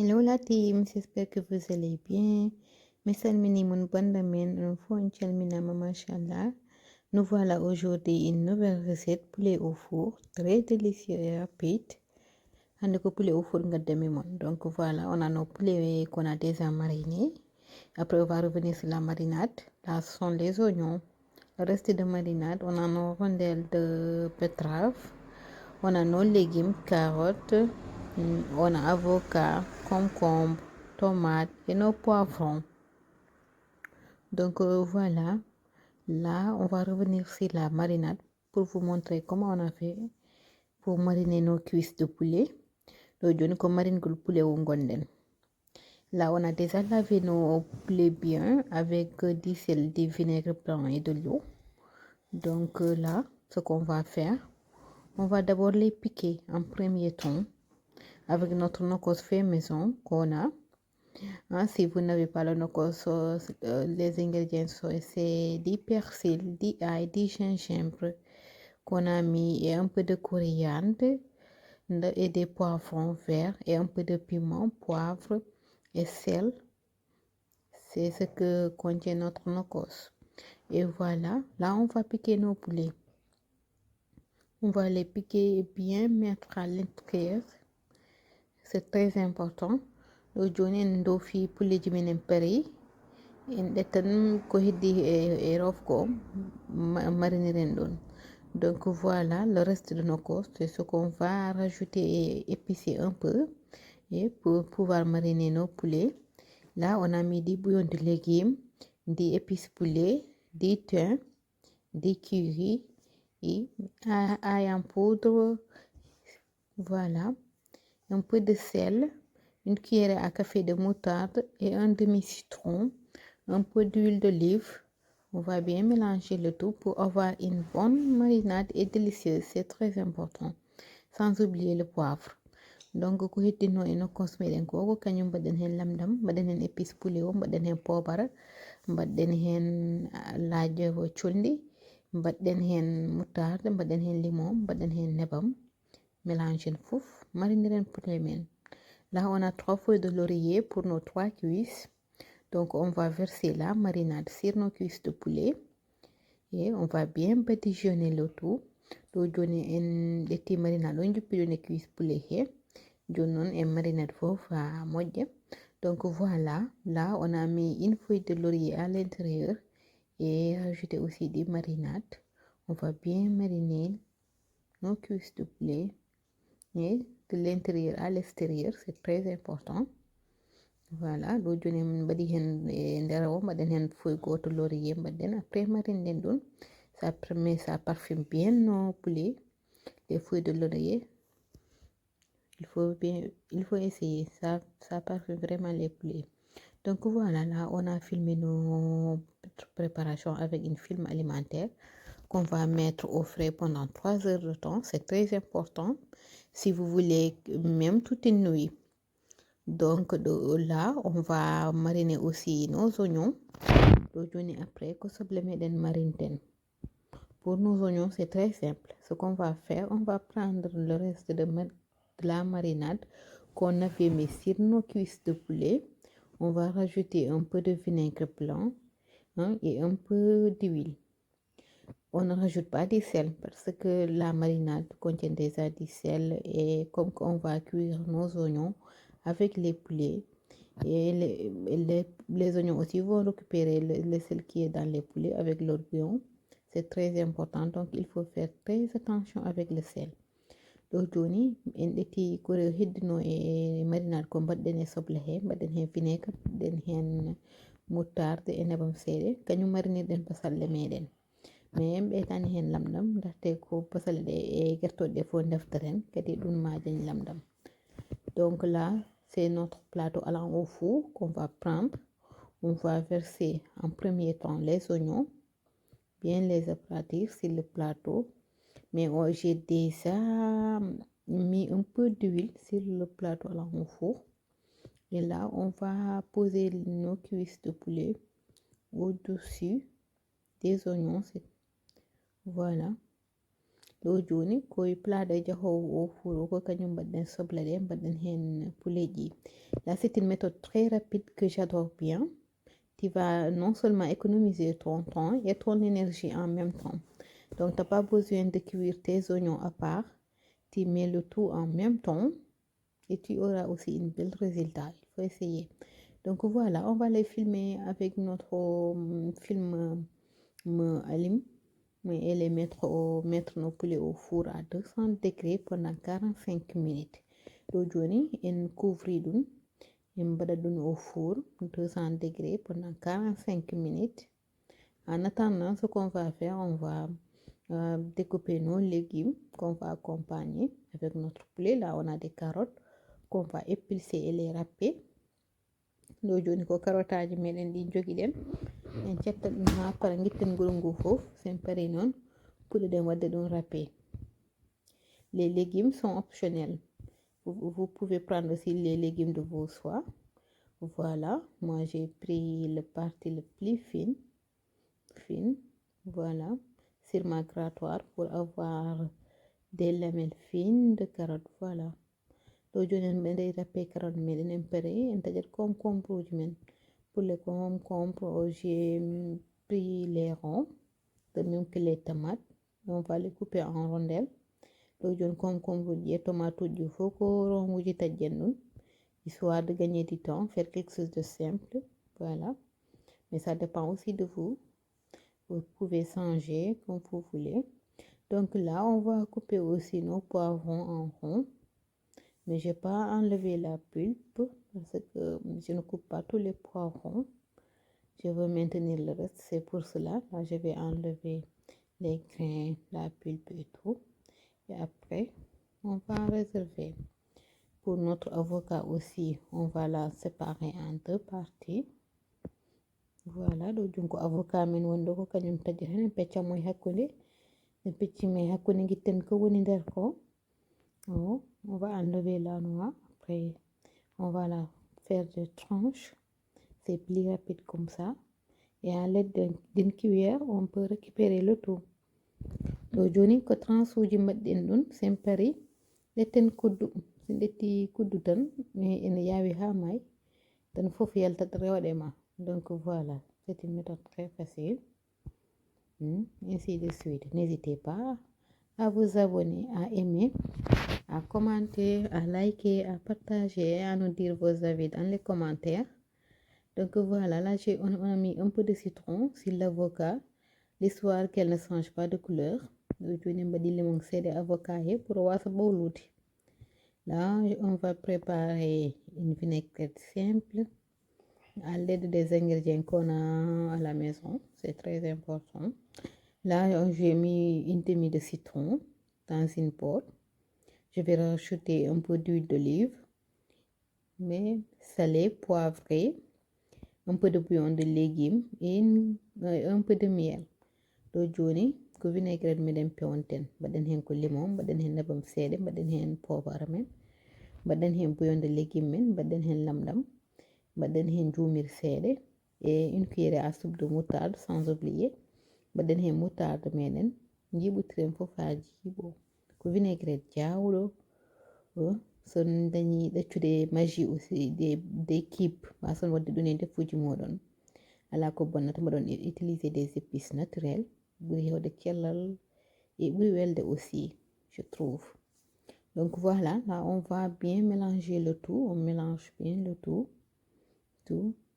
Hello la team, j'espère que vous allez bien. Me salmini mon bandamen, un fond chalminama mashallah. Nous voilà aujourd'hui une nouvelle recette poulet au four, très délicieux et rapide. Hande ko poulet au four ngadami mon. Donc voilà, on a nos poulets qu'on a déjà marinés. Après on va revenir sur la marinade. Là ce sont les oignons. Le reste de marinade, on a nos rondelles de betterave. On a nos légumes, carottes, on a avocat, concombre, tomates et nos poivrons. Donc voilà, là on va revenir sur la marinade pour vous montrer comment on a fait pour mariner nos cuisses de poulet. Donc on marine le poulet au gonden. Là on a déjà lavé nos poulets bien avec du sel, du vinaigre blanc et de l'eau. Donc là, ce qu'on va faire, on va d'abord les piquer en premier temps avec notre nokos fait maison qu'on a. Si vous n'avez pas le nokos, les ingrédients c'est du persil, du ail, du gingembre qu'on a mis et un peu de coriandre et des poivrons verts et un peu de piment, poivre et sel. C'est ce que contient notre nokos. Et voilà, là on va piquer nos poulets. On va les piquer et bien mettre à l'intérieur. C'est très important. Aujourd'hui, nous avons poulet de peri. Et tan ko heddi e rofko mariner don. Donc voilà, le reste de nos courses, c'est ce qu'on va rajouter et épicer un peu et pour pouvoir mariner nos poulets. Là, on a mis du bouillon de légumes, des épices poulet, des thym, des curry et ail en poudre. Voilà, un peu de sel, une cuillère à café de moutarde et un demi-citron, un peu d'huile d'olive. On va bien mélanger le tout pour avoir une bonne marinade et délicieuse. C'est très important. Sans oublier le poivre. Donc, ko heddino e nokkos meɗen ko kañum mbaɗen hen lamdam, mbaɗen hen épice poulet o, mbaɗen hen poobara, mbaɗen hen laaje colli, mbaɗen hen moutarde, mbaɗen hen limon, mbaɗen hen nebam. Mélangez fouf, marinez poulet men. Là, on a 3 feuilles de laurier pour nos 3 cuisses. Donc, on va verser la marinade sur nos cuisses de poulet et on va bien badigeonner le tout. Donc, on a des marinades, on peut donner cuisses poulet here. On a marinade fouf à moitié. Donc, voilà, là, on a mis une feuille de laurier à l'intérieur et rajouter aussi des marinades. On va bien mariner nos cuisses de poulet. Et de l'intérieur à l'extérieur, c'est très important. Voilà, do joni min mbaɗi hen e nder o mbaɗen hen feuille goto laurier mbaɗen après marine nden ɗon ça permet ça parfume bien nos poulets. Les feuilles de laurier il faut essayer ça parfume vraiment les poulets. Donc voilà, là on a filmé nos préparations avec une film alimentaire qu'on va mettre au frais pendant 3 heures de temps. C'est très important si vous voulez même toute une nuit. Donc là, on va mariner aussi nos oignons. Après, pour nos oignons, c'est très simple. Ce qu'on va faire, on va prendre le reste de la marinade qu'on avait mis sur nos cuisses de poulet. On va rajouter un peu de vinaigre blanc et un peu d'huile. On ne rajoute pas du sel parce que la marinade contient déjà du sel et comme on va cuire nos oignons avec les poulets et les oignons aussi vont récupérer le sel qui est dans les poulets avec leur bouillon. C'est très important, donc il faut faire très attention avec le sel. Donc joni en ɗetti ko heddino e marinade ko mbaɗɗen e soble he mbaɗen hen vinaigre mbaɗen hen moutarde e nebam seeɗa kañum marinirɗen basalle meɗen mais ɓeytani hen lamɗam ndaxte ko basalle ɗe e gertoɗe ɗe fof defteren kadi ɗum majañ lamɗam. Donc là c'est notre plateau allant au four qu'on va prendre. On va verser en premier temps les oignons, bien les aplatir sur le plateau. Mais j'ai déjà mis un peu d'huile sur le plateau allant au four. Et là, on va poser nos cuisses de poulet au-dessus des oignons. Voilà. ɗo joni koye plat jahowo au four ko kañum mbaɗɗen soble ɗe mbaɗɗen hen poulet ji. Là c'est une méthode très rapide que j'adore bien. Tu vas non seulement économiser ton temps et ton énergie en même temps. Donc t'as pas besoin de cuire tes oignons à part. Tu mets le tout en même temps et tu auras aussi une belle résultat. Il faut essayer. Donc voilà, on va les filmer avec notre film Alim et les mettre nos poulets au four à 200 degrés pendant 45 minutes. Donc joni en couvre dum en mbaɗa ɗum au four 200 degrés pendant 45 minutes. En attendant, ce qu'on va faire, on va découper nos légumes qu'on va accompagner avec notre poulet. Là, on a des carottes qu'on va épulser et les râper. ɗo joni ko carottaji meɗen ɗi jogiɗen en cetta ɗum ha para guitten ngol ngu fof sen pari noon puɗɗiɗen wadde ɗum râpé. Les légumes sont optionnels. Vous pouvez prendre aussi les légumes de vos choix. Voilà, moi j'ai pris le parti le plus fin. Voilà, sur ma grattoir pour avoir des lamelles fines de carottes. Voilà. ɗo joni en ɓe râpé carotte meɗen en pari en taƴat concombre uji men. Pour les concombres j'ai pris les ronds de même que les tomates. On va les couper en rondelles. ɗo joni concombre uji e tomate uji fof ko rond uji taƴƴen ɗum, histoire de gagner du temps, faire quelque chose de simple. Voilà, mais ça dépend aussi de vous. Vous pouvez changer comme vous voulez. Donc là on va couper aussi nos poivrons en rond. Mais j'ai pas enlevé la pulpe parce que je ne coupe pas tous les poivrons. Je veux maintenir le reste. C'est pour cela. Là, je vais enlever les grains, la pulpe et tout. Et après, on va réserver. Pour notre avocat aussi, on va la séparer en deux parties. Voilà. Donc, avocat men wondo ko kanyum tajjata pecca moy hakkunde. Ne pecci me hakkunde gitten ko woni nder ko. Oh, on va enlever la noix. Après, on va la faire des tranches. C'est plus rapide comme ça. Et à l'aide d'une cuillère, on peut récupérer le tout. ɗo joni ko tranche uji mbaɗɗen ɗum sen pari letten kuddu sen ɗetti kuddu tan ene yawi ha may tan fof yaltat rewɗe ma. Donc voilà, c'est une méthode très facile. Ainsi de suite. N'hésitez pas à vous abonner, à aimer, à commenter, à liker, à partager et à nous dire vos avis dans les commentaires. Donc voilà, là on a mis un peu de citron sur l'avocat, l'histoire qu'elle ne change pas de couleur. Là, on va préparer une vinaigrette simple à l'aide des ingrédients qu'on a à la maison. C'est très important. Là, j'ai mis une demi de citron dans une poêle. Je vais rajouter un peu d'huile d'olive, mais salée, poivrée, un peu de bouillon de légumes et un peu de miel. ɗo joni ko vinaigrette meɗen pewonten mbaɗen hen ko limon, mbaɗen hen nebam seeɗa, mbaɗen hen poivre men, mbaɗen hen bouillon de légumes men, mbaɗen hen lamɗam, mbaɗen hen jumir seeɗa et une cuillère à soupe de moutarde sans oublier. Mbaɗen hen moutarde meɗen jiɓutiren fof ha jiiɓo. Ko vinaigrette jawɗo son dañi ɗaccude magie aussi des cubes wason wadde ɗum e defuji moɗon. Ala ko bonnata mbaɗon utiliser des épices naturelles ɓuri hewde cellal et ɓuri welde aussi, je trouve. Donc voilà, là on va bien mélanger le tout. On mélange bien le tout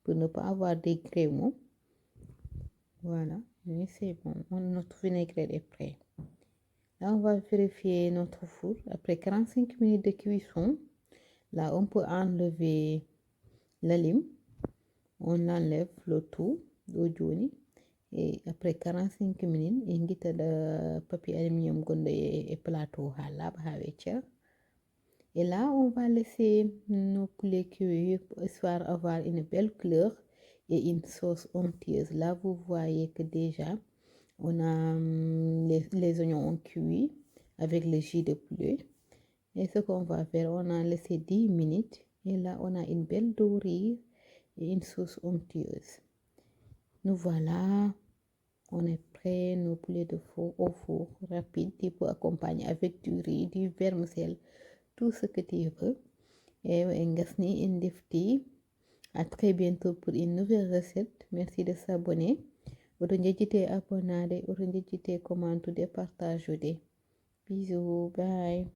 pour ne pas avoir des grémaux. Voilà, mais c'est bon, notre vinaigrette est prêt. Là on va vérifier notre four. Après 45 minutes de cuisson, là on peut enlever la lime. On enlève le tout ɗo joni. Et après 45 minutes, on guita le papier aluminium gonde et plateau ha laaɓa ha wecca. Et là, on va laisser nos poulets cuire histoire avoir une belle couleur et une sauce onctueuse. Là, vous voyez que déjà, on a les oignons ont cuit avec le jus de poulet. Et ce qu'on va faire, on a laissé 10 minutes. Et là, on a une belle dorure et une sauce onctueuse. Nous voilà On est prêt, nos poulets de four au four rapide. Tu peux accompagner avec du riz, du vermicelle, tout ce que tu veux. Et ngasni indifti. À très bientôt pour une nouvelle recette. Merci de s'abonner. Oto njejjite abonnade, oto njejjite commentude, partageude. Bisous, bye.